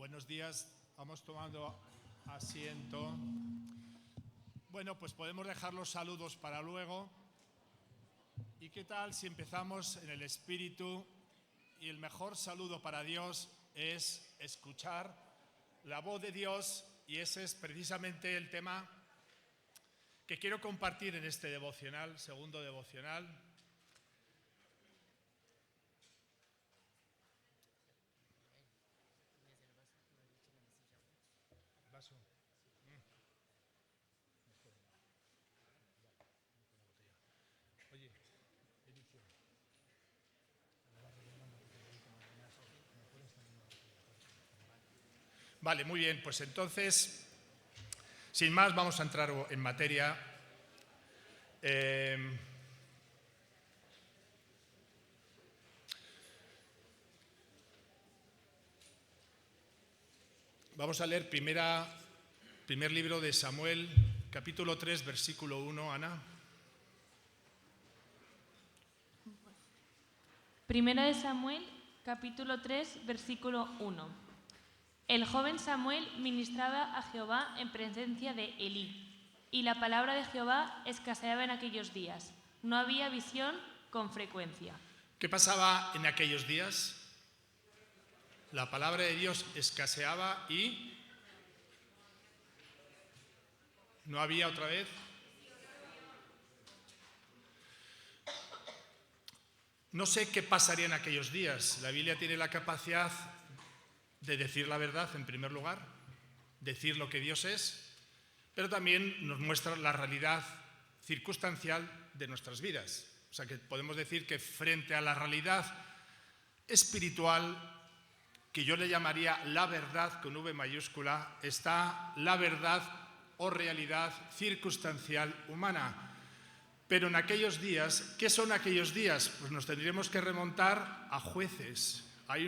Buenos días, vamos tomando asiento. Bueno, pues podemos dejar los saludos para luego. ¿Y qué tal si empezamos en el espíritu? Y el mejor saludo para Dios es escuchar la voz de Dios, y ese es precisamente el tema que quiero compartir en este devocional, segundo devocional. Vaso. Oye, edición. Vale, muy bien, pues entonces, sin más, vamos a entrar en materia. Vamos a leer primer libro de Samuel, capítulo 3, versículo 1, Ana. Primera de Samuel, capítulo 3, versículo 1. El joven Samuel ministraba a Jehová en presencia de Elí, y la palabra de Jehová escaseaba en aquellos días. No había visión con frecuencia. ¿Qué pasaba en aquellos días? La palabra de Dios escaseaba y no había otra vez. No sé qué pasaría en aquellos días. La Biblia tiene la capacidad de decir la verdad en primer lugar, decir lo que Dios es, pero también nos muestra la realidad circunstancial de nuestras vidas. O sea que podemos decir que frente a la realidad espiritual, que yo le llamaría la verdad con V mayúscula, está la verdad o realidad circunstancial humana. Pero en aquellos días, ¿qué son aquellos días? Pues nos tendríamos que remontar a Jueces. Hay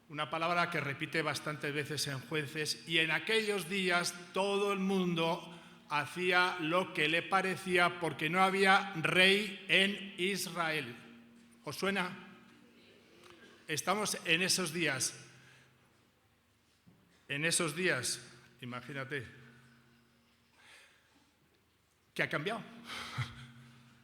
una palabra que repite bastantes veces en Jueces, y en aquellos días todo el mundo hacía lo que le parecía porque no había rey en Israel. ¿Os suena? Estamos en esos días. En esos días, imagínate, ¿qué ha cambiado?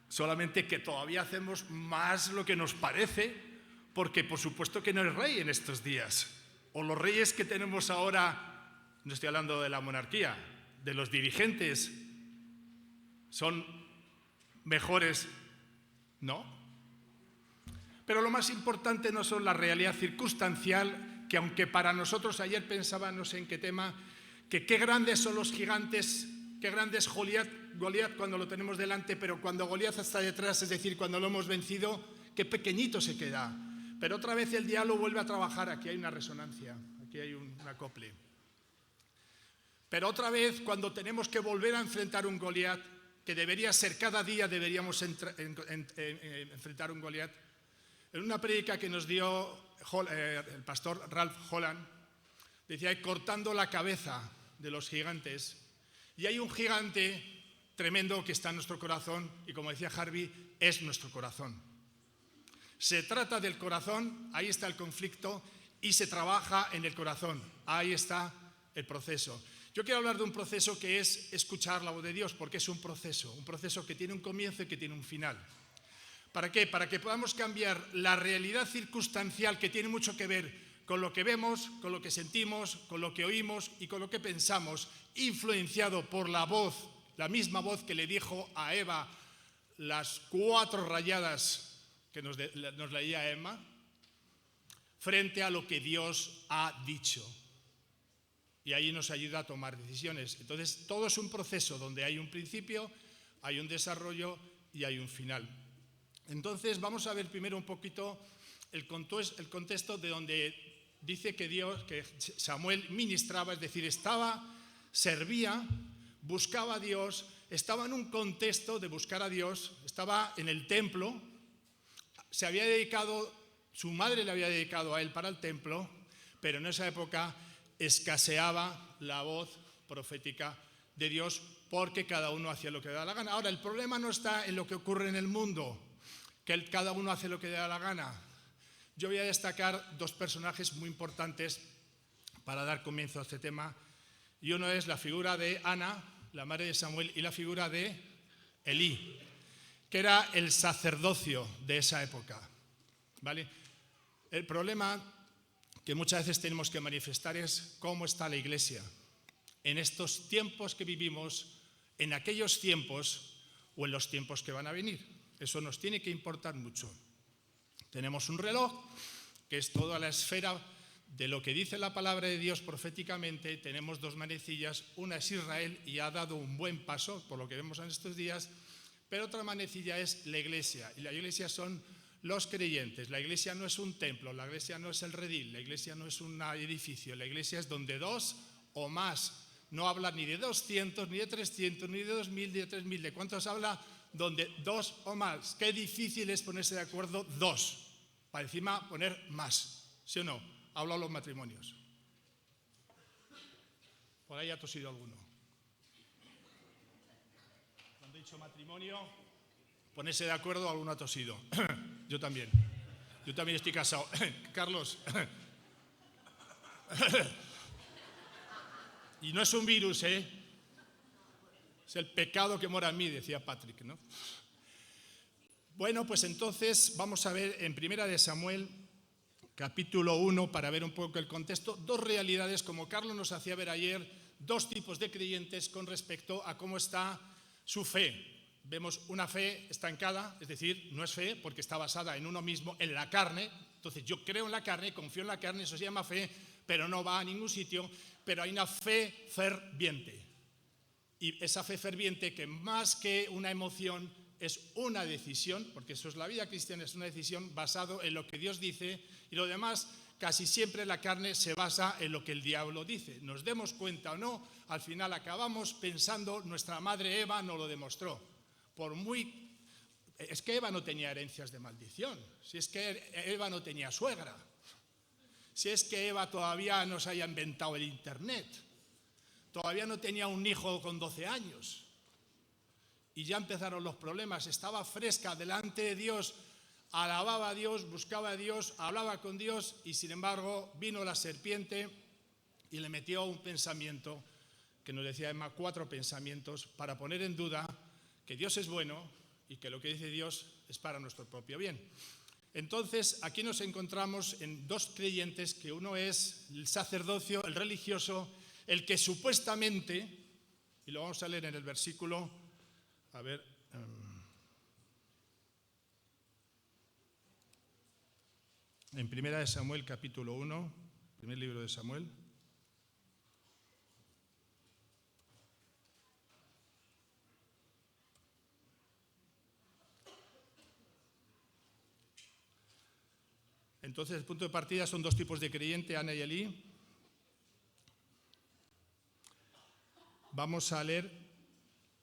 Solamente que todavía hacemos más lo que nos parece, porque por supuesto que no hay rey en estos días. O los reyes que tenemos ahora, no estoy hablando de la monarquía, de los dirigentes, son mejores, ¿no? Pero lo más importante no son la realidad circunstancial, que aunque para nosotros ayer pensaba, no sé en qué tema, que qué grandes son los gigantes, qué grande es Goliat cuando lo tenemos delante, pero cuando Goliat está detrás, es decir, cuando lo hemos vencido, qué pequeñito se queda. Pero otra vez el diablo vuelve a trabajar, aquí hay una resonancia, aquí hay un acople. Pero otra vez, cuando tenemos que volver a enfrentar un Goliat, que debería ser cada día, deberíamos enfrentar un Goliat. En una prédica que nos dio el pastor Ralph Holland, decía, cortando la cabeza de los gigantes. Y hay un gigante tremendo que está en nuestro corazón, y como decía Harvey, es nuestro corazón. Se trata del corazón, ahí está el conflicto, y se trabaja en el corazón, ahí está el proceso. Yo quiero hablar de un proceso que es escuchar la voz de Dios, porque es un proceso que tiene un comienzo y que tiene un final. ¿Para qué? Para que podamos cambiar la realidad circunstancial, que tiene mucho que ver con lo que vemos, con lo que sentimos, con lo que oímos y con lo que pensamos, influenciado por la voz, la misma voz que le dijo a Eva las 4 rayadas que nos leía Emma, frente a lo que Dios ha dicho. Y ahí nos ayuda a tomar decisiones. Entonces, todo es un proceso donde hay un principio, hay un desarrollo y hay un final. Entonces vamos a ver primero un poquito el contexto de donde dice que Samuel ministraba, es decir, servía, buscaba a Dios, estaba en un contexto de buscar a Dios, estaba en el templo, su madre le había dedicado a él para el templo, pero en esa época escaseaba la voz profética de Dios porque cada uno hacía lo que le da la gana. Ahora, el problema no está en lo que ocurre en el mundo, que cada uno hace lo que le da la gana. yo voy a destacar dos personajes muy importantes para dar comienzo a este tema. Y uno es la figura de Ana, la madre de Samuel, y la figura de Elí, que era el sacerdocio de esa época, ¿vale? El problema que muchas veces tenemos que manifestar es cómo está la Iglesia en estos tiempos que vivimos, en aquellos tiempos o en los tiempos que van a venir. Eso nos tiene que importar mucho. Tenemos un reloj, que es toda la esfera de lo que dice la palabra de Dios proféticamente. Tenemos dos manecillas, una es Israel y ha dado un buen paso, por lo que vemos en estos días, pero otra manecilla es la Iglesia, y la Iglesia son los creyentes. La Iglesia no es un templo, la Iglesia no es el redil, la Iglesia no es un edificio, la Iglesia es donde dos o más, no habla ni de 200, ni de 300, ni de 2000, ni de 3000, ¿de cuántos habla? Donde dos o más. Qué difícil es ponerse de acuerdo dos, para encima poner más, ¿sí o no? Hablo a los matrimonios. Por ahí ha tosido alguno. Cuando he dicho matrimonio, ponerse de acuerdo, alguno ha tosido. Yo también estoy casado. Carlos. Y no es un virus, ¿eh? Es el pecado que mora en mí, decía Patrick, ¿no? Bueno, pues entonces vamos a ver en Primera de Samuel, capítulo 1, para ver un poco el contexto, dos realidades, como Carlos nos hacía ver ayer, dos tipos de creyentes con respecto a cómo está su fe. Vemos una fe estancada, es decir, no es fe porque está basada en uno mismo, en la carne. Entonces yo creo en la carne, confío en la carne, eso se llama fe, pero no va a ningún sitio. Pero hay una fe ferviente. Y esa fe ferviente, que más que una emoción es una decisión, porque eso es la vida cristiana, es una decisión basada en lo que Dios dice, y lo demás, casi siempre la carne se basa en lo que el diablo dice. Nos demos cuenta o no, al final acabamos pensando, nuestra madre Eva nos lo demostró. Es que Eva no tenía herencias de maldición, si es que Eva no tenía suegra, si es que Eva todavía no se haya inventado el internet, todavía no tenía un hijo con 12 años. Y ya empezaron los problemas, estaba fresca delante de Dios, alababa a Dios, buscaba a Dios, hablaba con Dios, y sin embargo vino la serpiente y le metió un pensamiento, que nos decía Emma, 4 pensamientos, para poner en duda que Dios es bueno y que lo que dice Dios es para nuestro propio bien. Entonces, aquí nos encontramos en dos creyentes, que uno es el sacerdocio, el religioso, el que supuestamente, y lo vamos a leer en el versículo, a ver, en Primera de Samuel, capítulo 1, primer libro de Samuel. Entonces, el punto de partida son dos tipos de creyente, Ana y Elí. Vamos a leer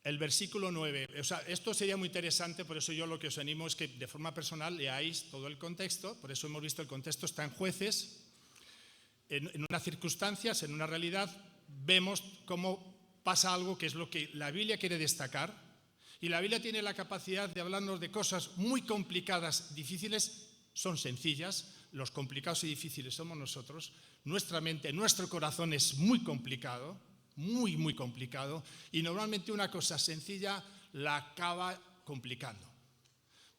el versículo 9. O sea, esto sería muy interesante, por eso yo lo que os animo es que de forma personal leáis todo el contexto. Por eso hemos visto el contexto está en Jueces. En unas circunstancias, en una realidad, vemos cómo pasa algo que es lo que la Biblia quiere destacar. Y la Biblia tiene la capacidad de hablarnos de cosas muy complicadas, difíciles. Son sencillas, los complicados y difíciles somos nosotros. Nuestra mente, nuestro corazón es muy complicado, muy, muy complicado, y normalmente una cosa sencilla la acaba complicando.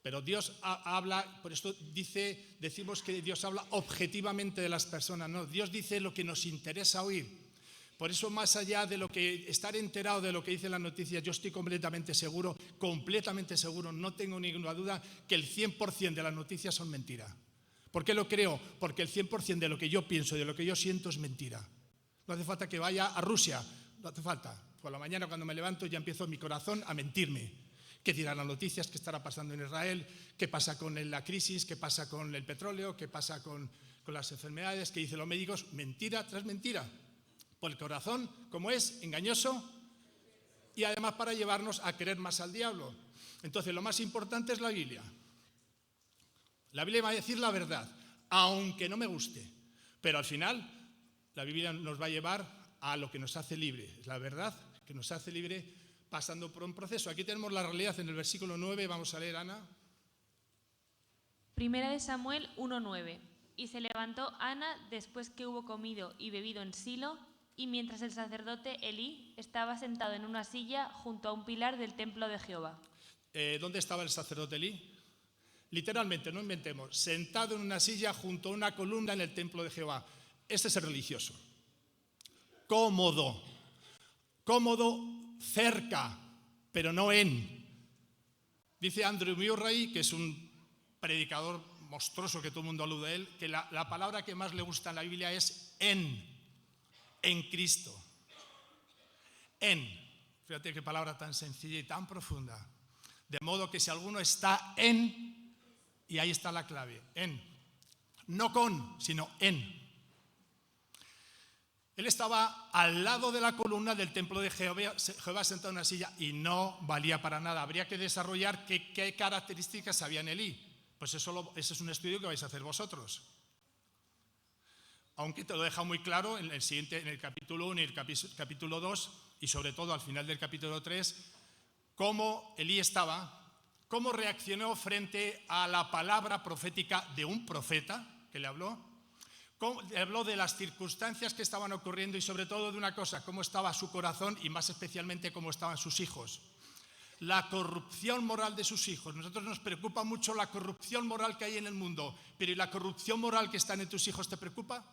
Pero Dios habla, por esto decimos que Dios habla objetivamente de las personas, ¿no? Dios dice lo que nos interesa oír. Por eso, más allá de lo que estar enterado de lo que dicen las noticias, yo estoy completamente seguro, no tengo ninguna duda, que el 100% de las noticias son mentira. ¿Por qué lo creo? Porque el 100% de lo que yo pienso y de lo que yo siento es mentira. No hace falta que vaya a Rusia, no hace falta. Por la mañana cuando me levanto ya empiezo mi corazón a mentirme. ¿Qué dirán las noticias? ¿Qué estará pasando en Israel? ¿Qué pasa con la crisis? ¿Qué pasa con el petróleo? ¿Qué pasa con las enfermedades? ¿Qué dicen los médicos? Mentira tras mentira. Por el corazón, como es, engañoso, y además para llevarnos a querer más al diablo. Entonces, lo más importante es la Biblia. La Biblia va a decir la verdad, aunque no me guste, pero al final la Biblia nos va a llevar a lo que nos hace libre. Es la verdad que nos hace libre pasando por un proceso. Aquí tenemos la realidad en el versículo 9, vamos a leer, Ana. Primera de Samuel 1:9. Y se levantó Ana después que hubo comido y bebido en Silo, y mientras el sacerdote Elí estaba sentado en una silla junto a un pilar del templo de Jehová. ¿Dónde estaba el sacerdote Elí? Literalmente, no inventemos, sentado en una silla junto a una columna en el templo de Jehová. Este es el religioso. Cómodo, cerca, pero no en. Dice Andrew Murray, que es un predicador monstruoso que todo el mundo alude a él, que la palabra que más le gusta en la Biblia es en Cristo. Fíjate qué palabra tan sencilla y tan profunda. De modo que si alguno está en, y ahí está la clave, en, no con, sino en. Él estaba al lado de la columna del templo de Jehová sentado en una silla y no valía para nada. Habría que desarrollar qué características había en Elí. Pues ese es un estudio que vais a hacer vosotros. Aunque te lo deja muy claro en el capítulo 1 y el capítulo 2, y sobre todo al final del capítulo 3, cómo Elí estaba, cómo reaccionó frente a la palabra profética de un profeta que le habló. Habló de las circunstancias que estaban ocurriendo y sobre todo de una cosa, cómo estaba su corazón y más especialmente cómo estaban sus hijos. La corrupción moral de sus hijos. Nosotros nos preocupa mucho la corrupción moral que hay en el mundo, pero ¿y la corrupción moral que está en tus hijos te preocupa?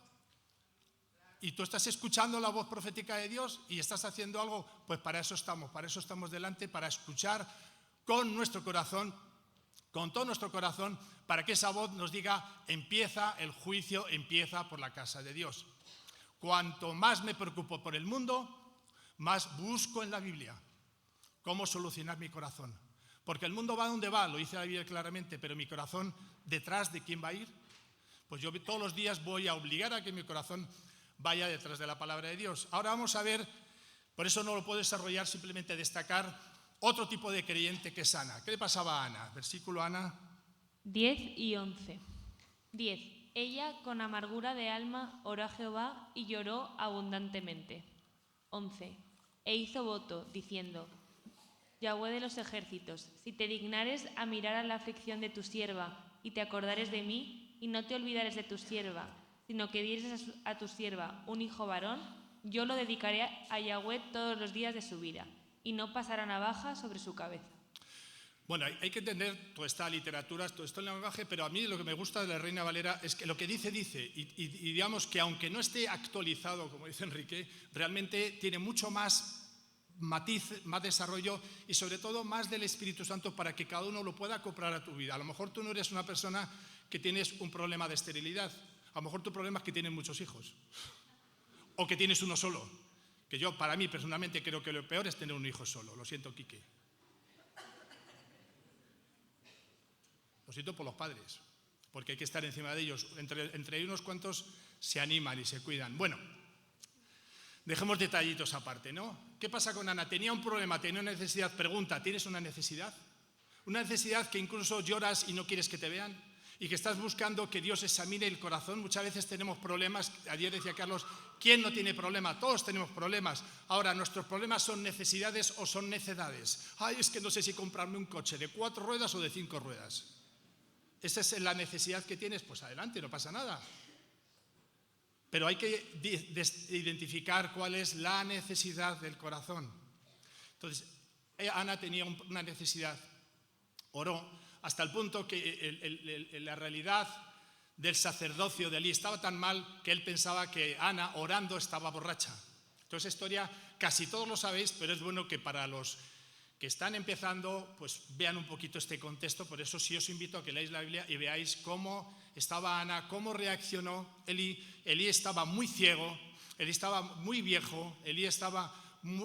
¿Y tú estás escuchando la voz profética de Dios y estás haciendo algo? Pues para eso estamos delante, para escuchar con nuestro corazón, con todo nuestro corazón, para que esa voz nos diga, empieza el juicio, empieza por la casa de Dios. Cuanto más me preocupo por el mundo, más busco en la Biblia cómo solucionar mi corazón. Porque el mundo va donde va, lo dice la Biblia claramente, pero mi corazón, ¿detrás de quién va a ir? Pues yo todos los días voy a obligar a que mi corazón vaya detrás de la palabra de Dios. Ahora vamos a ver, por eso no lo puedo desarrollar, simplemente destacar otro tipo de creyente que es Ana. ¿Qué le pasaba a Ana? Versículo Ana 10 y 11. 10. Ella con amargura de alma oró a Jehová y lloró abundantemente. 11. E hizo voto, diciendo: Yahweh de los ejércitos, si te dignares a mirar a la aflicción de tu sierva y te acordares de mí y no te olvidares de tu sierva, sino que dieres a tu sierva un hijo varón, yo lo dedicaré a Yahweh todos los días de su vida, y no pasará navaja sobre su cabeza. Bueno, hay que entender toda esta literatura, todo esto en lenguaje, pero a mí lo que me gusta de la Reina Valera es que lo que dice, y digamos que aunque no esté actualizado, como dice Enrique, realmente tiene mucho más matiz, más desarrollo y sobre todo más del Espíritu Santo para que cada uno lo pueda acoplar a tu vida. A lo mejor tú no eres una persona que tienes un problema de esterilidad, a lo mejor tu problema es que tienes muchos hijos o que tienes uno solo, que yo para mí personalmente creo que lo peor es tener un hijo solo, lo siento, Quique. Lo siento por los padres, porque hay que estar encima de ellos. Entre unos cuantos se animan y se cuidan. Bueno, dejemos detallitos aparte, ¿no? ¿Qué pasa con Ana? Tenía un problema, tenía una necesidad. Pregunta, ¿tienes una necesidad? Una necesidad que incluso lloras y no quieres que te vean y que estás buscando que Dios examine el corazón. Muchas veces tenemos problemas. Ayer decía Carlos, ¿quién no tiene problema? Todos tenemos problemas. Ahora, ¿nuestros problemas son necesidades o son necedades? Ay, es que no sé si comprarme un coche de 4 ruedas o de 5 ruedas. ¿Esa es la necesidad que tienes? Pues adelante, no pasa nada. Pero hay que identificar cuál es la necesidad del corazón. Entonces, Ana tenía una necesidad, oró, hasta el punto que la realidad del sacerdocio de Elí estaba tan mal que él pensaba que Ana, orando, estaba borracha. Entonces, esta historia casi todos lo sabéis, pero es bueno que para los que están empezando, pues vean un poquito este contexto. Por eso sí os invito a que leáis la Biblia y veáis cómo estaba Ana, cómo reaccionó Elí. Elí estaba muy ciego, Elí estaba muy viejo, Elí estaba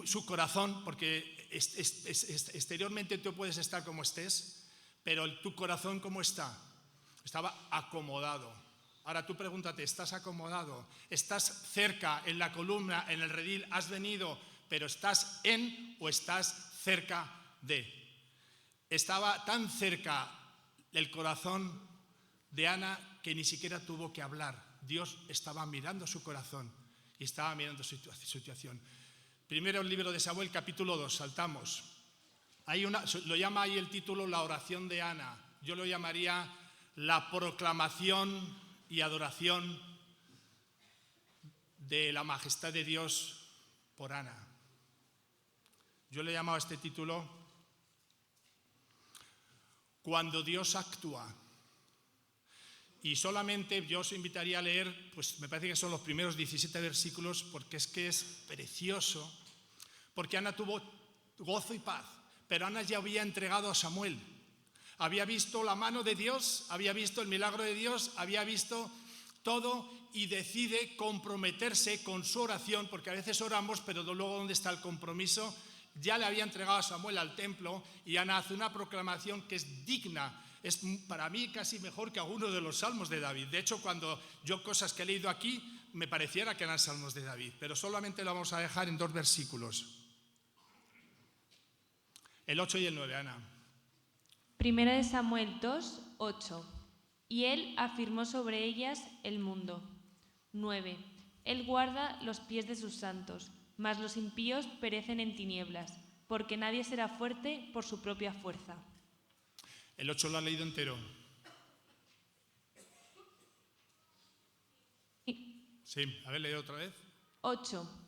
su corazón, porque exteriormente tú puedes estar como estés, pero tu corazón ¿cómo está? Estaba acomodado. Ahora tú pregúntate, ¿estás acomodado? ¿Estás cerca en la columna, en el redil? ¿Has venido, pero estás en o estás cerca de? Estaba tan cerca el corazón de Ana que ni siquiera tuvo que hablar. Dios estaba mirando su corazón y estaba mirando su situación. Primero el libro de Samuel, capítulo 2, saltamos. Lo llama ahí el título La oración de Ana. Yo lo llamaría la proclamación y adoración de la majestad de Dios por Ana. Yo le he llamado a este título Cuando Dios actúa. Y solamente yo os invitaría a leer, pues me parece que son los primeros 17 versículos, porque es que es precioso, porque Ana tuvo gozo y paz, pero Ana ya había entregado a Samuel. Había visto la mano de Dios, había visto el milagro de Dios, había visto todo y decide comprometerse con su oración, porque a veces oramos, pero luego ¿dónde está el compromiso? Ya le había entregado a Samuel al templo y Ana hace una proclamación que es digna. Es para mí casi mejor que alguno de los salmos de David. De hecho, cuando yo cosas que he leído aquí, me pareciera que eran salmos de David, pero solamente lo vamos a dejar en 2 versículos. El 8 y el 9, Ana. Primera de Samuel 2, 8. Y él afirmó sobre ellas el mundo. 9. Él guarda los pies de sus santos, mas los impíos perecen en tinieblas, porque nadie será fuerte por su propia fuerza. El 8 lo ha leído entero. Sí, a ver, leído otra vez. 8.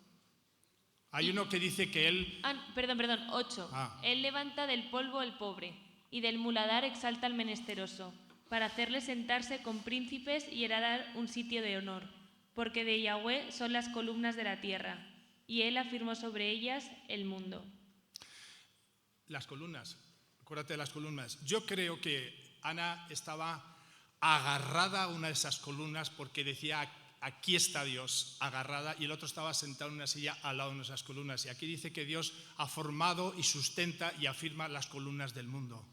Hay uno que dice que él... Perdón, 8. Él levanta del polvo al pobre, y del muladar exalta al menesteroso, para hacerle sentarse con príncipes y heredar un sitio de honor, porque de Yahweh son las columnas de la tierra, y él afirmó sobre ellas el mundo. Las columnas, acuérdate de las columnas. Yo creo que Ana estaba agarrada a una de esas columnas porque decía, aquí está Dios, agarrada, y el otro estaba sentado en una silla al lado de esas columnas. Y aquí dice que Dios ha formado y sustenta y afirma las columnas del mundo.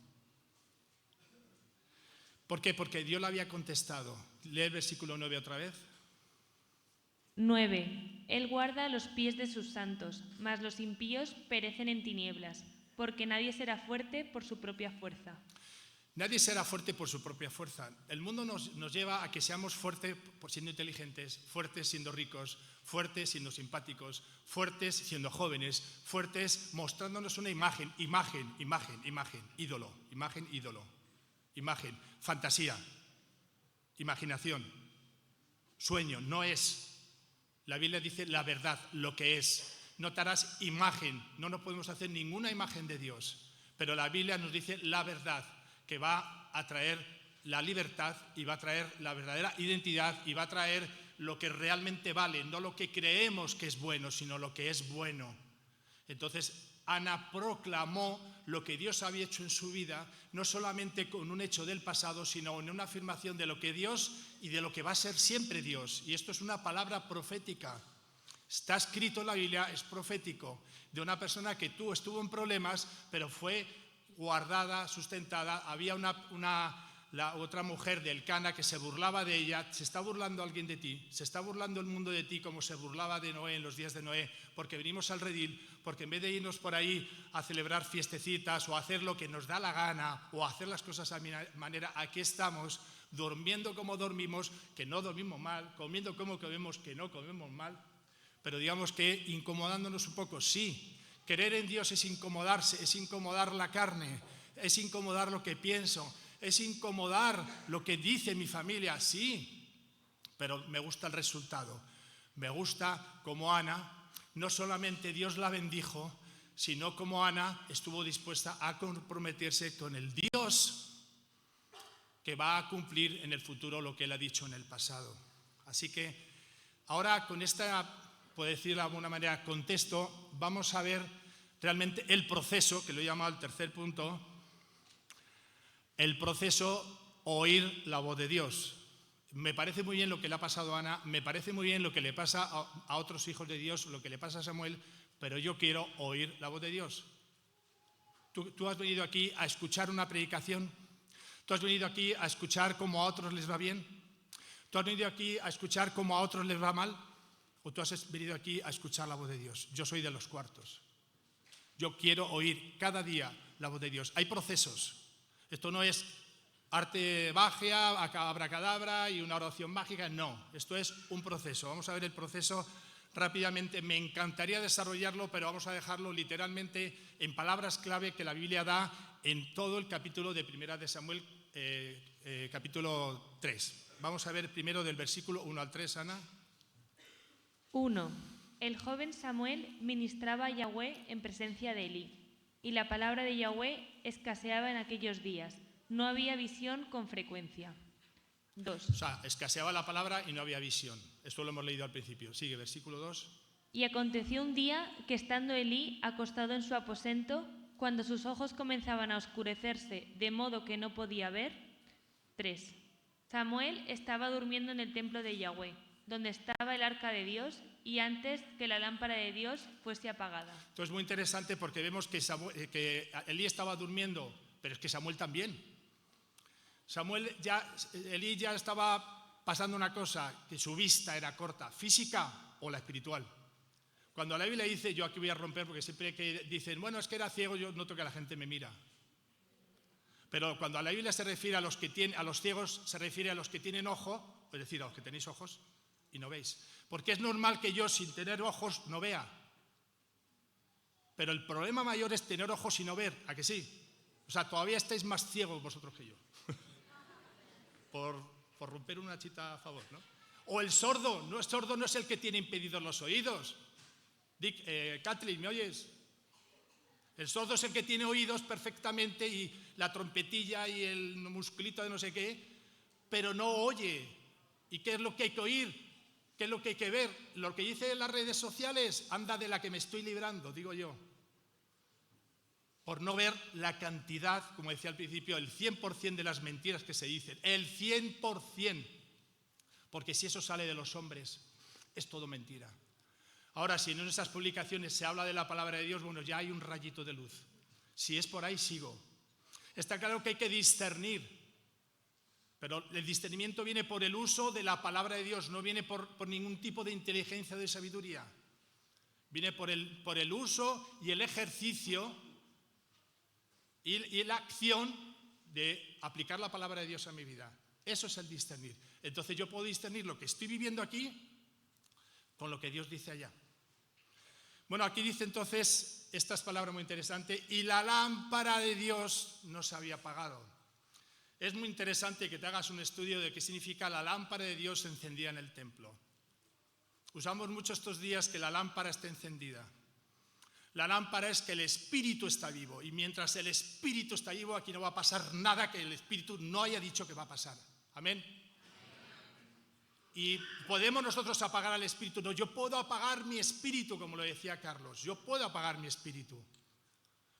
¿Por qué? Porque Dios le había contestado. Lee el versículo 9 otra vez. 9. Él guarda los pies de sus santos, mas los impíos perecen en tinieblas, porque nadie será fuerte por su propia fuerza. Nadie será fuerte por su propia fuerza. El mundo nos lleva a que seamos fuertes siendo inteligentes, fuertes siendo ricos, fuertes siendo simpáticos, fuertes siendo jóvenes, fuertes mostrándonos una imagen, ídolo, imagen, fantasía, imaginación, sueño, no es. La Biblia dice la verdad, lo que es. No te harás imagen, no nos podemos hacer ninguna imagen de Dios, pero la Biblia nos dice la verdad, que va a traer la libertad y va a traer la verdadera identidad y va a traer lo que realmente vale, no lo que creemos que es bueno, sino lo que es bueno. Entonces, Ana proclamó lo que Dios había hecho en su vida, no solamente con un hecho del pasado, sino en una afirmación de lo que Dios y de lo que va a ser siempre Dios. Y esto es una palabra profética. Está escrito en la Biblia, es profético, de una persona que estuvo en problemas, pero fue guardada, sustentada. Había la otra mujer del Cana que se burlaba de ella. Se está burlando alguien de ti, se está burlando el mundo de ti como se burlaba de Noé en los días de Noé, porque venimos al redil, porque en vez de irnos por ahí a celebrar fiestecitas o a hacer lo que nos da la gana o a hacer las cosas a mi manera, aquí estamos durmiendo como dormimos, que no dormimos mal, comiendo como comemos, que no comemos mal, pero digamos que incomodándonos un poco, sí. Creer en Dios es incomodarse, es incomodar la carne, es incomodar lo que pienso, es incomodar lo que dice mi familia, sí, pero me gusta el resultado. Me gusta como Ana, no solamente Dios la bendijo, sino como Ana estuvo dispuesta a comprometerse con el Dios que va a cumplir en el futuro lo que Él ha dicho en el pasado. Así que ahora con esta, por decirlo de alguna manera, contexto, vamos a ver realmente el proceso, que lo he llamado el tercer punto, el proceso oír la voz de Dios. Me parece muy bien lo que le ha pasado a Ana, me parece muy bien lo que le pasa a otros hijos de Dios, lo que le pasa a Samuel, pero yo quiero oír la voz de Dios. Tú has venido aquí a escuchar una predicación, tú has venido aquí a escuchar cómo a otros les va bien, tú has venido aquí a escuchar cómo a otros les va mal, o tú has venido aquí a escuchar la voz de Dios. Yo soy de los cuartos. Yo quiero oír cada día la voz de Dios. Hay procesos. Esto no es arte magia, abracadabra y una oración mágica. No, esto es un proceso. Vamos a ver el proceso rápidamente. Me encantaría desarrollarlo, pero vamos a dejarlo literalmente en palabras clave que la Biblia da en todo el capítulo de Primera de Samuel, capítulo 3. Vamos a ver primero del versículo 1 al 3, Ana. 1. El joven Samuel ministraba a Yahweh en presencia de Elí, y la palabra de Yahweh escaseaba en aquellos días. No había visión con frecuencia. 2. O sea, escaseaba la palabra y no había visión. Esto lo hemos leído al principio. Sigue, versículo 2. Y aconteció un día que estando Elí acostado en su aposento, cuando sus ojos comenzaban a oscurecerse de modo que no podía ver. 3. Samuel estaba durmiendo en el templo de Yahweh, donde estaba el arca de Dios, y antes que la lámpara de Dios fuese apagada. Esto es muy interesante porque vemos que Elí estaba durmiendo, pero es que Samuel también. Elí ya estaba pasando una cosa, que su vista era corta, física o la espiritual. Cuando la Biblia dice, yo aquí voy a romper porque siempre que dicen, bueno, es que era ciego, yo noto que la gente me mira. Pero cuando a la Biblia se refiere a los ciegos, se refiere a los que tienen ojo, es decir, a los que tenéis ojos y no veis. Porque es normal que yo sin tener ojos no vea. Pero el problema mayor es tener ojos y no ver, ¿a que sí? O sea, todavía estáis más ciegos vosotros que yo. por romper una chita a favor, ¿no? O el sordo no es el que tiene impedidos los oídos. Kathleen, ¿me oyes? El sordo es el que tiene oídos perfectamente y la trompetilla y el musculito de no sé qué, pero no oye. ¿Y qué es lo que hay que oír? ¿Qué es lo que hay que ver? Lo que dice en las redes sociales, anda de la que me estoy librando, digo yo. Por no ver la cantidad, como decía al principio, el 100% de las mentiras que se dicen. El 100%. Porque si eso sale de los hombres, es todo mentira. Ahora, si en esas publicaciones se habla de la palabra de Dios, bueno, ya hay un rayito de luz. Si es por ahí, sigo. Está claro que hay que discernir, pero el discernimiento viene por el uso de la palabra de Dios, no viene por ningún tipo de inteligencia o de sabiduría. Viene por el uso y el ejercicio y la acción de aplicar la palabra de Dios a mi vida. Eso es el discernir. Entonces yo puedo discernir lo que estoy viviendo aquí con lo que Dios dice allá. Bueno, aquí dice entonces estas palabras muy interesantes, y la lámpara de Dios no se había apagado. Es muy interesante que te hagas un estudio de qué significa la lámpara de Dios encendida en el templo. Usamos mucho estos días que la lámpara esté encendida. La lámpara es que el Espíritu está vivo, y mientras el Espíritu está vivo, aquí no va a pasar nada que el Espíritu no haya dicho que va a pasar. Amén. ¿Y podemos nosotros apagar al Espíritu? No, yo puedo apagar mi espíritu, como lo decía Carlos. Yo puedo apagar mi espíritu.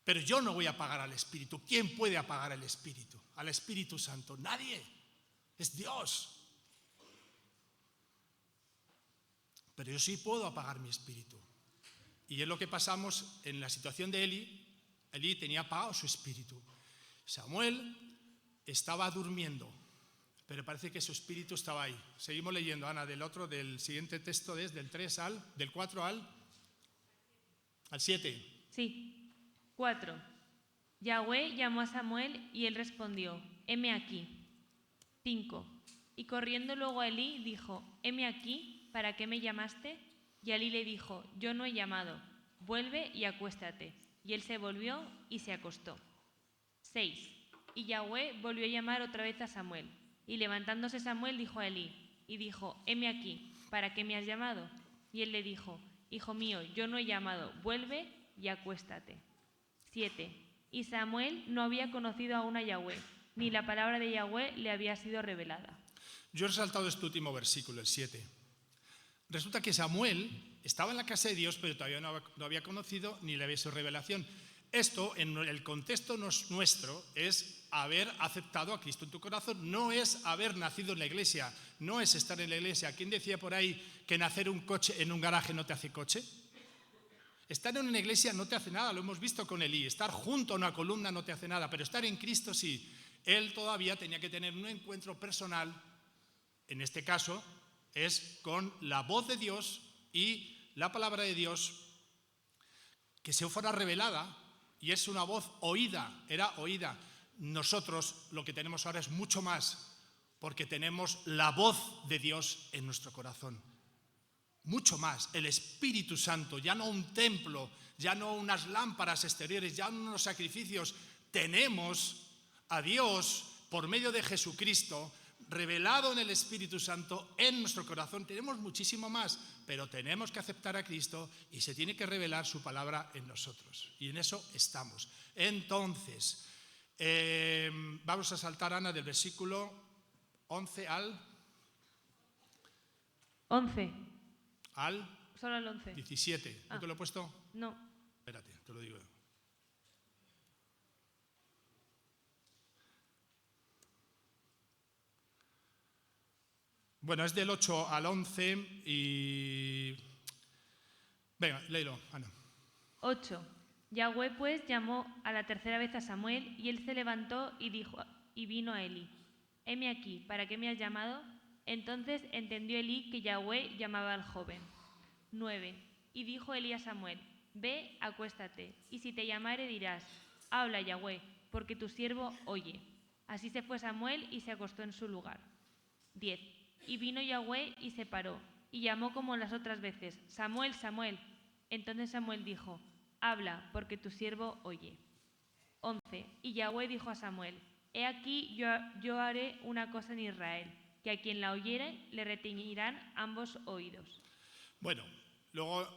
Pero yo no voy a apagar al Espíritu. ¿Quién puede apagar al Espíritu? Al Espíritu Santo. Nadie. Es Dios. Pero yo sí puedo apagar mi espíritu. Y es lo que pasamos en la situación de Elí. Elí tenía apagado su espíritu. Samuel estaba durmiendo, pero parece que su espíritu estaba ahí. Seguimos leyendo, Ana, del siguiente texto, del 4 al 7. Sí. 4. Yahweh llamó a Samuel y él respondió, heme aquí. 5. Y corriendo luego a Elí dijo, heme aquí, ¿para qué me llamaste? Y Elí le dijo, yo no he llamado, vuelve y acuéstate. Y él se volvió y se acostó. 6. Y Yahweh volvió a llamar otra vez a Samuel. Y levantándose Samuel dijo a Elí, y dijo, heme aquí, ¿para qué me has llamado? Y él le dijo, hijo mío, yo no he llamado, vuelve y acuéstate. 7. Y Samuel no había conocido aún a Yahweh, ni la palabra de Yahweh le había sido revelada. Yo he resaltado este último versículo, el 7. Resulta que Samuel estaba en la casa de Dios, pero todavía no había conocido ni le había sido revelación. Esto, en el contexto nuestro, es haber aceptado a Cristo en tu corazón, no es haber nacido en la iglesia, no es estar en la iglesia. ¿Quién decía por ahí que nacer un coche en un garaje no te hace coche? Estar en una iglesia no te hace nada, lo hemos visto con Elí. Estar junto a una columna no te hace nada, pero estar en Cristo sí. Él todavía tenía que tener un encuentro personal, en este caso, es con la voz de Dios y la palabra de Dios que se fuera revelada, y es una voz oída, era oída. Nosotros lo que tenemos ahora es mucho más, porque tenemos la voz de Dios en nuestro corazón. Mucho más, el Espíritu Santo, ya no un templo, ya no unas lámparas exteriores, ya no unos sacrificios. Tenemos a Dios por medio de Jesucristo, revelado en el Espíritu Santo en nuestro corazón. Tenemos muchísimo más, pero tenemos que aceptar a Cristo y se tiene que revelar su palabra en nosotros. Y en eso estamos. Entonces, vamos a saltar, Ana, del versículo 11 al 11. Al Solo el 11. 17. ¿No te lo he puesto? No. Espérate, te lo digo. Bueno, es del 8 al 11 y... Venga, léelo, Ana. 8. Yahweh pues llamó a la tercera vez a Samuel, y él se levantó y dijo, y vino a Elí. Heme aquí, ¿para qué me has llamado? Entonces entendió Elí que Yahweh llamaba al joven. 9. Y dijo Elí a Samuel, ve, acuéstate, y si te llamare dirás, habla Yahweh, porque tu siervo oye. Así se fue Samuel y se acostó en su lugar. 10. Y vino Yahweh y se paró, y llamó como las otras veces, Samuel, Samuel. Entonces Samuel dijo, habla, porque tu siervo oye. 11. Y Yahweh dijo a Samuel, he aquí yo haré una cosa en Israel, que a quien la oyere le retiñirán ambos oídos. Bueno, luego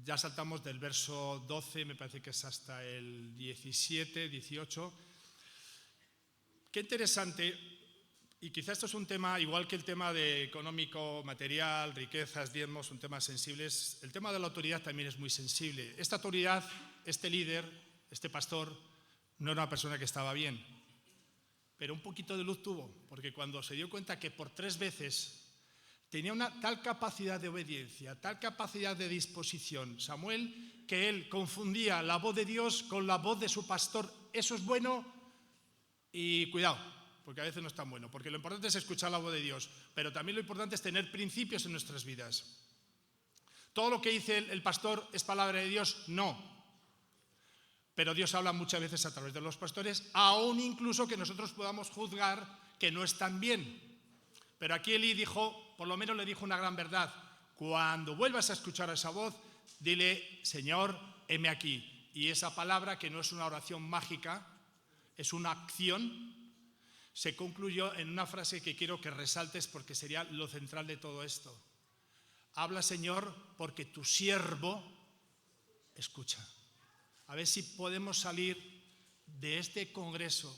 ya saltamos del verso 12, me parece que es hasta el 17, 18. Qué interesante, y quizás esto es un tema, igual que el tema de económico, material, riquezas, diezmos, un tema sensible, el tema de la autoridad también es muy sensible. Esta autoridad, este líder, este pastor, no era una persona que estaba bien, pero un poquito de luz tuvo, porque cuando se dio cuenta que por 3 veces tenía una tal capacidad de obediencia, tal capacidad de disposición, Samuel, que él confundía la voz de Dios con la voz de su pastor. Eso es bueno y cuidado, porque a veces no es tan bueno, porque lo importante es escuchar la voz de Dios, pero también lo importante es tener principios en nuestras vidas. ¿Todo lo que dice el pastor es palabra de Dios? No. Pero Dios habla muchas veces a través de los pastores, aún incluso que nosotros podamos juzgar que no están bien. Pero aquí Elí dijo, por lo menos le dijo una gran verdad. Cuando vuelvas a escuchar esa voz, dile, Señor, heme aquí. Y esa palabra, que no es una oración mágica, es una acción, se concluyó en una frase que quiero que resaltes porque sería lo central de todo esto. Habla, Señor, porque tu siervo escucha. A ver si podemos salir de este congreso,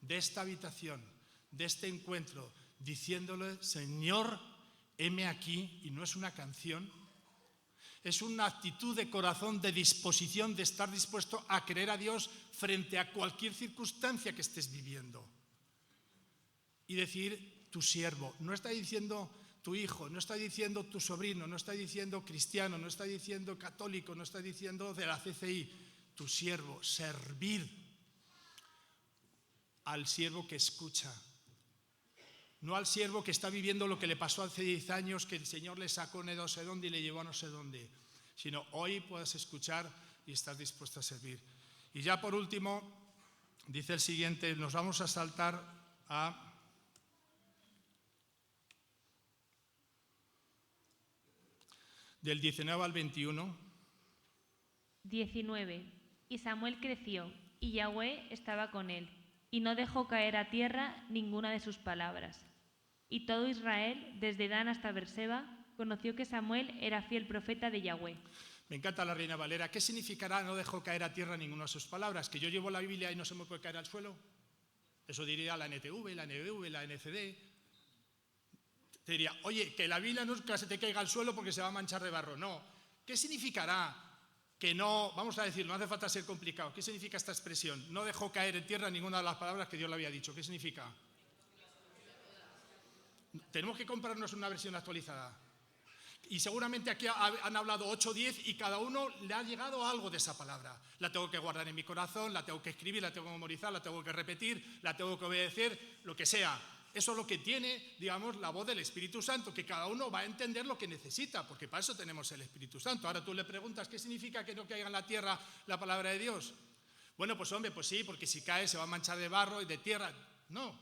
de esta habitación, de este encuentro, diciéndole, Señor, heme aquí, y no es una canción, es una actitud de corazón, de disposición, de estar dispuesto a creer a Dios frente a cualquier circunstancia que estés viviendo. Y decir, tu siervo, no está diciendo tu hijo, no está diciendo tu sobrino, no está diciendo cristiano, no está diciendo católico, no está diciendo de la CCI, tu siervo, servir al siervo que escucha, no al siervo que está viviendo lo que le pasó hace 10 años, que el Señor le sacó de no sé dónde y le llevó a no sé dónde, sino hoy puedas escuchar y estar dispuesto a servir. Y ya por último, dice el siguiente, nos vamos a saltar a... del 19 al 21. 19. Y Samuel creció, y Yahweh estaba con él, y no dejó caer a tierra ninguna de sus palabras. Y todo Israel, desde Dan hasta Berseba, conoció que Samuel era fiel profeta de Yahweh. Me encanta la Reina Valera. ¿Qué significará no dejó caer a tierra ninguna de sus palabras? ¿Que yo llevo la Biblia y no se me puede caer al suelo? Eso diría la NTV, la NBV, la NCD. Te diría, oye, que la Biblia nunca se te caiga al suelo porque se va a manchar de barro. No. ¿Qué significará que no, vamos a decir, no hace falta ser complicado? ¿Qué significa esta expresión? No dejó caer en tierra ninguna de las palabras que Dios le había dicho. ¿Qué significa? Tenemos que comprarnos una versión actualizada. Y seguramente aquí han hablado 8 o 10 y cada uno le ha llegado algo de esa palabra. La tengo que guardar en mi corazón, la tengo que escribir, la tengo que memorizar, la tengo que repetir, la tengo que obedecer, lo que sea. Eso es lo que tiene, digamos, la voz del Espíritu Santo, que cada uno va a entender lo que necesita, porque para eso tenemos el Espíritu Santo. Ahora tú le preguntas, ¿qué significa que no caiga en la tierra la palabra de Dios? Bueno, pues hombre, pues sí, porque si cae se va a manchar de barro y de tierra. No,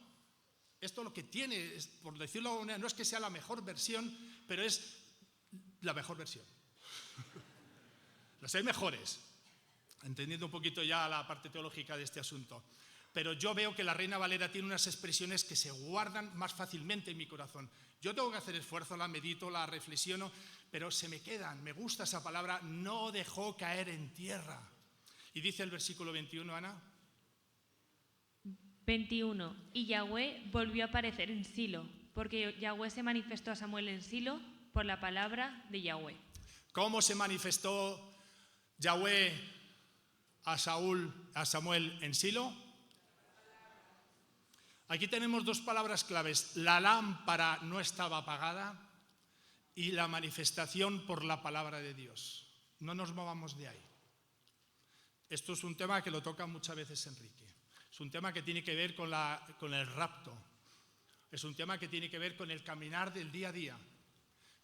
esto lo que tiene, por decirlo de alguna manera, no es que sea la mejor versión, pero es la mejor versión. Las hay mejores, entendiendo un poquito ya la parte teológica de este asunto. pero yo veo que la Reina Valera tiene unas expresiones que se guardan más fácilmente en mi corazón. Yo tengo que hacer esfuerzo, la medito, la reflexiono, pero se me quedan. Me gusta esa palabra, no dejó caer en tierra. Y dice el versículo 21, Ana. 21. Y Yahweh volvió a aparecer en Silo, porque Yahweh se manifestó a Samuel en Silo por la palabra de Yahweh. ¿Cómo se manifestó Yahweh a Samuel en Silo? Aquí tenemos dos palabras claves. La lámpara no estaba apagada y la manifestación por la palabra de Dios. No nos movamos de ahí. Esto es un tema que lo toca muchas veces Enrique. Es un tema que tiene que ver con el rapto. Es un tema que tiene que ver con el caminar del día a día.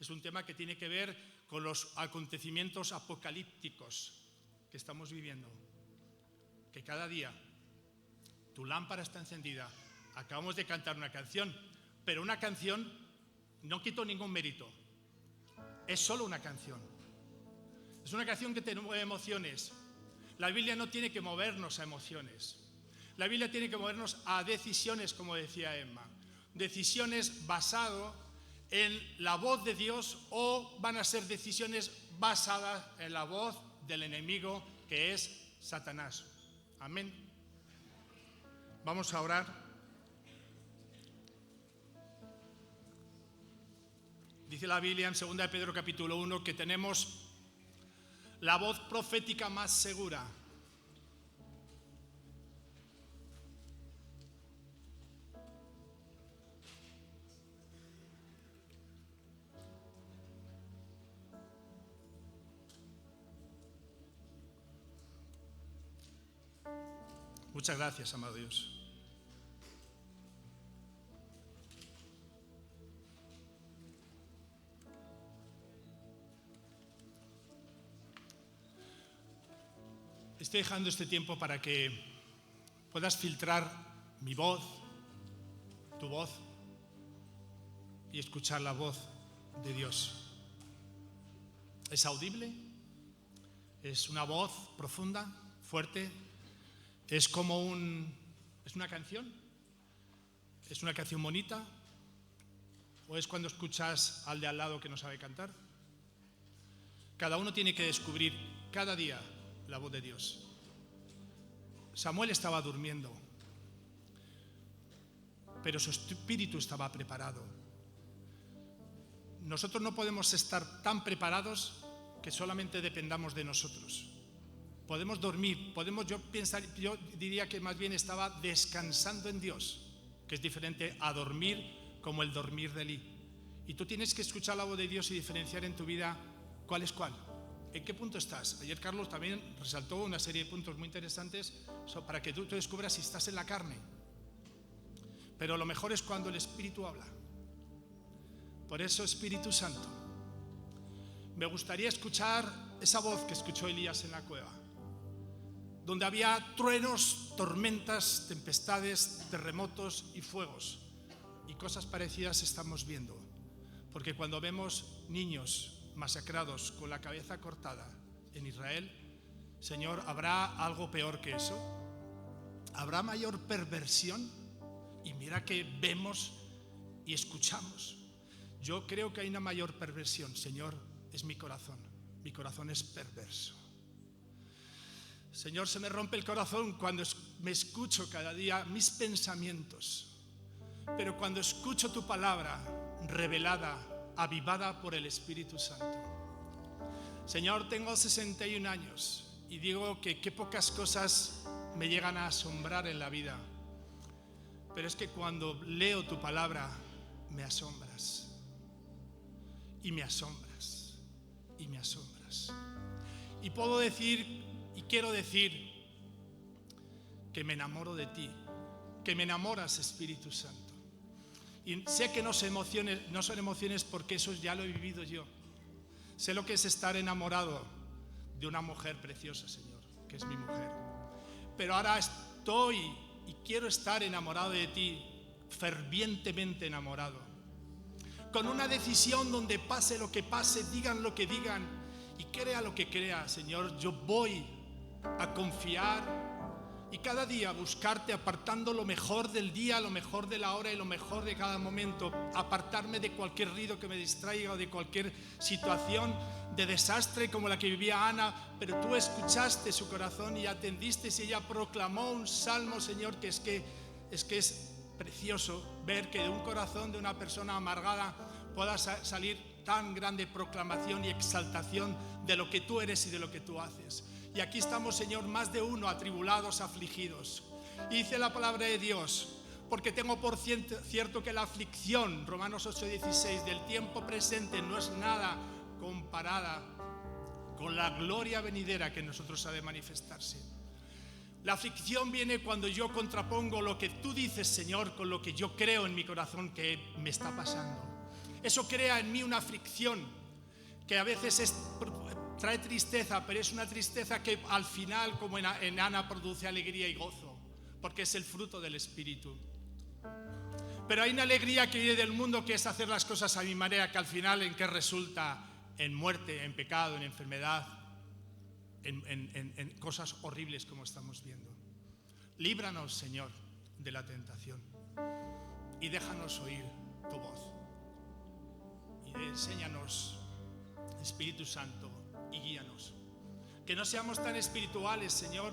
Es un tema que tiene que ver con los acontecimientos apocalípticos que estamos viviendo. Que cada día tu lámpara está encendida. Acabamos de cantar una canción, pero una canción no quito ningún mérito. Es solo una canción. Es una canción que te mueve emociones. La Biblia no tiene que movernos a emociones. La Biblia tiene que movernos a decisiones, como decía Emma. Decisiones basadas en la voz de Dios o van a ser decisiones basadas en la voz del enemigo, que es Satanás. Amén. Vamos a orar. Dice la Biblia en 2 de Pedro capítulo 1 que tenemos la voz profética más segura. Muchas gracias, amado Dios. Estoy dejando este tiempo para que puedas filtrar mi voz, tu voz, y escuchar la voz de Dios. ¿Es audible? ¿Es una voz profunda, fuerte? ¿Es como es una canción? ¿Es una canción bonita? ¿O es cuando escuchas al de al lado que no sabe cantar? Cada uno tiene que descubrir cada día la voz de Dios. Samuel estaba durmiendo, pero su espíritu estaba preparado. Nosotros no podemos estar tan preparados que solamente dependamos de nosotros. Podemos dormir, yo diría que más bien estaba descansando en Dios, que es diferente a dormir como el dormir de Elí. Y tú tienes que escuchar la voz de Dios y diferenciar en tu vida cuál es cuál. ¿En qué punto estás? Ayer Carlos también resaltó una serie de puntos muy interesantes para que tú descubras si estás en la carne. Pero lo mejor es cuando el Espíritu habla. Por eso, Espíritu Santo, me gustaría escuchar esa voz que escuchó Elías en la cueva, donde había truenos, tormentas, tempestades, terremotos y fuegos. Y cosas parecidas estamos viendo. Porque cuando vemos niños masacrados con la cabeza cortada en Israel, Señor, ¿habrá algo peor que eso? ¿Habrá mayor perversión? Y mira que vemos y escuchamos. Yo creo que hay una mayor perversión, Señor, es mi corazón. Mi corazón es perverso. Señor, se me rompe el corazón cuando me escucho cada día mis pensamientos. Pero cuando escucho tu palabra revelada, avivada por el Espíritu Santo. Señor, tengo 61 años y digo que qué pocas cosas me llegan a asombrar en la vida. Pero es que cuando leo tu palabra me asombras. Y me asombras. Y me asombras. Y puedo decir y quiero decir que me enamoro de ti, que me enamoras, Espíritu Santo. Y sé que no son emociones porque eso ya lo he vivido yo. Sé lo que es estar enamorado de una mujer preciosa, Señor, que es mi mujer. Pero ahora estoy y quiero estar enamorado de ti, fervientemente enamorado. Con una decisión donde pase lo que pase, digan lo que digan y crea lo que crea, Señor, yo voy a confiar y cada día buscarte apartando lo mejor del día, lo mejor de la hora y lo mejor de cada momento, apartarme de cualquier ruido que me distraiga o de cualquier situación de desastre como la que vivía Ana, pero tú escuchaste su corazón y atendiste y ella proclamó un salmo, Señor, que es precioso ver que de un corazón de una persona amargada pueda salir tan grande proclamación y exaltación de lo que tú eres y de lo que tú haces. Y aquí estamos, Señor, más de uno, atribulados, afligidos. Y dice la palabra de Dios, porque tengo por cierto que la aflicción, Romanos 8:16, del tiempo presente no es nada comparada con la gloria venidera que en nosotros ha de manifestarse. La aflicción viene cuando yo contrapongo lo que tú dices, Señor, con lo que yo creo en mi corazón que me está pasando. Eso crea en mí una fricción que a veces trae tristeza, pero es una tristeza que al final, como en Ana, produce alegría y gozo, porque es el fruto del Espíritu. Pero hay una alegría que viene del mundo, que es hacer las cosas a mi manera, que al final ¿en qué resulta? En muerte, en pecado, en enfermedad, en cosas horribles como estamos viendo. Líbranos, Señor, de la tentación y déjanos oír tu voz. Y enséñanos, Espíritu Santo, y guíanos. Que no seamos tan espirituales, Señor,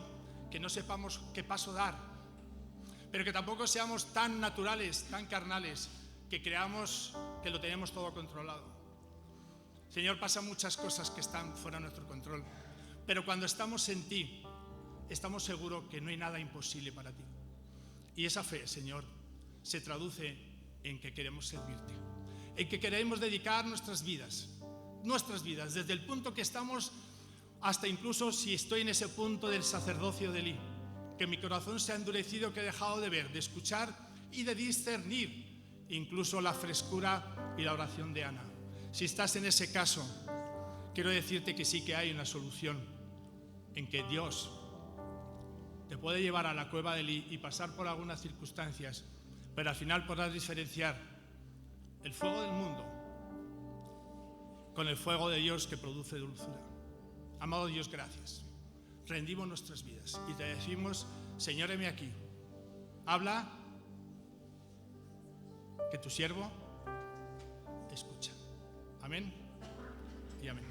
que no sepamos qué paso dar, pero que tampoco seamos tan naturales, tan carnales, que creamos que lo tenemos todo controlado. Señor, pasan muchas cosas que están fuera de nuestro control, pero cuando estamos en ti, estamos seguros que no hay nada imposible para ti. Y esa fe, Señor, se traduce en que queremos servirte, en que queremos dedicar nuestras vidas, desde el punto que estamos hasta incluso si estoy en ese punto del sacerdocio de Elí, que mi corazón se ha endurecido, que he dejado de ver, de escuchar y de discernir incluso la frescura y la oración de Ana. Si estás en ese caso, quiero decirte que sí que hay una solución, en que Dios te puede llevar a la cueva de Elí y pasar por algunas circunstancias, pero al final podrás diferenciar el fuego del mundo con el fuego de Dios que produce dulzura. Amado Dios, gracias. Rendimos nuestras vidas y te decimos, Señor, heme aquí. Habla, que tu siervo escucha. Amén y amén.